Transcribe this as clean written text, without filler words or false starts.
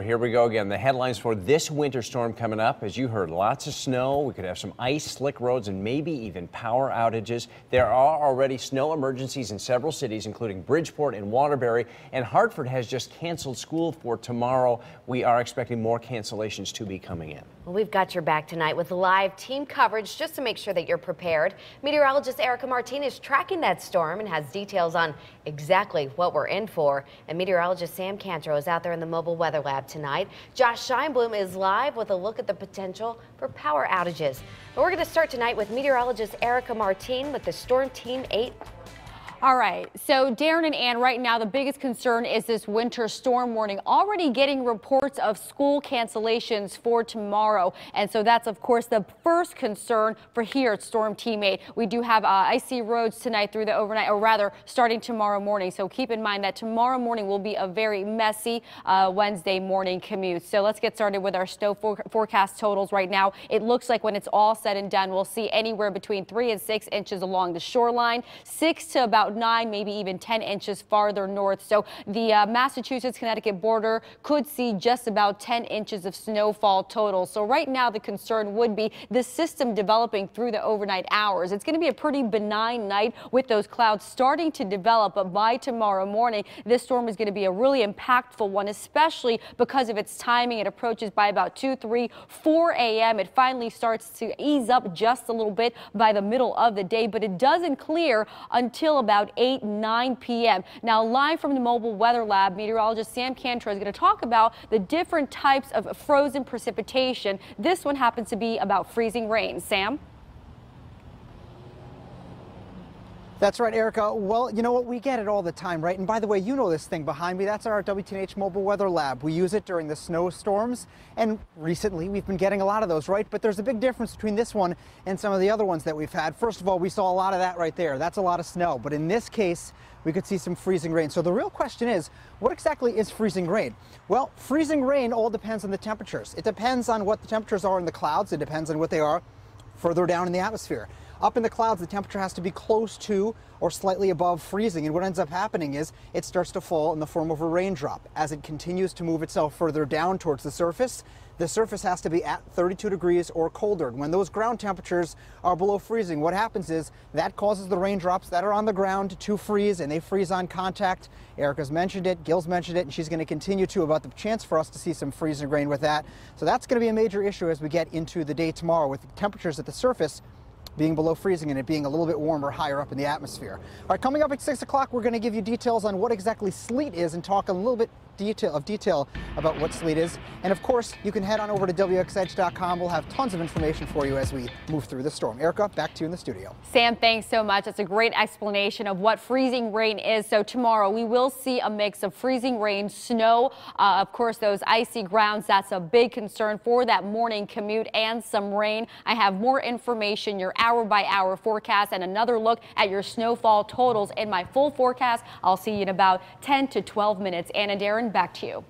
Here we go again. The headlines for this winter storm coming up. As you heard, lots of snow. We could have some ice, slick roads, and maybe even power outages. There are already snow emergencies in several cities, including Bridgeport and Waterbury. And Hartford has just canceled school for tomorrow. We are expecting more cancellations to be coming in. Well, we've got your back tonight with live team coverage just to make sure that you're prepared. Meteorologist Erica Martinez is tracking that storm and has details on exactly what we're in for. And meteorologist Sam Cantro is out there in the mobile weather lab tonight. Josh Scheinblum is live with a look at the potential for power outages. But we're going to start tonight with meteorologist Erica Martinez with the Storm Team 8. All right, so Darren and Ann, right now the biggest concern is this winter storm warning. Already getting reports of school cancellations for tomorrow, and so that's of course the first concern for here at Storm Team 8. We do have icy roads tonight through the overnight, or rather starting tomorrow morning. So keep in mind that tomorrow morning will be a very messy Wednesday morning commute. So let's get started with our snow forecast totals right now. It looks like when it's all said and done, we'll see anywhere between 3 and 6 inches along the shoreline, 6 to about 9, maybe even 10 inches farther north. So the Massachusetts-Connecticut border could see just about 10 inches of snowfall total. So right now the concern would be the system developing through the overnight hours. It's going to be a pretty benign night with those clouds starting to develop, but by tomorrow morning this storm is going to be a really impactful one, especially because of its timing. It approaches by about 2, 3, 4 a.m. It finally starts to ease up just a little bit by the middle of the day, but it doesn't clear until about 8, 9 p.m. Now, live from the mobile weather lab, meteorologist Sam Cantro is going to talk about the different types of frozen precipitation. This one happens to be about freezing rain. Sam? That's right, Erica. Well, you know what? We get it all the time, right? And by the way, you know this thing behind me. That's our WTNH mobile weather lab. We use it during the snowstorms. And recently, we've been getting a lot of those, right? But there's a big difference between this one and some of the other ones that we've had. First of all, we saw a lot of that right there. That's a lot of snow. But in this case, we could see some freezing rain. So the real question is, what exactly is freezing rain? Well, freezing rain all depends on the temperatures. It depends on what the temperatures are in the clouds. It depends on what they are further down in the atmosphere. Up in the clouds, the temperature has to be close to or slightly above freezing. And what ends up happening is it starts to fall in the form of a raindrop. As it continues to move itself further down towards the surface has to be at 32 degrees or colder. And when those ground temperatures are below freezing, what happens is that causes the raindrops that are on the ground to freeze, and they freeze on contact. Erica's mentioned it, Gil's mentioned it, and she's going to continue to about the chance for us to see some freezing rain with that. So that's going to be a major issue as we get into the day tomorrow, with the temperatures at the surface being below freezing and it being a little bit warmer higher up in the atmosphere. All right, coming up at 6 o'clock, we're going to give you details on what exactly sleet is and talk a little bit detail about what sleet is. And of course, you can head on over to WXEdge.com. We'll have tons of information for you as we move through the storm. Erica, back to you in the studio. Sam, thanks so much. That's a great explanation of what freezing rain is. So tomorrow we will see a mix of freezing rain, snow, of course, those icy grounds. That's a big concern for that morning commute, and some rain. I have more information, your hour-by-hour forecast, and another look at your snowfall totals in my full forecast. I'll see you in about 10 to 12 minutes. Ann and Darren, back to you.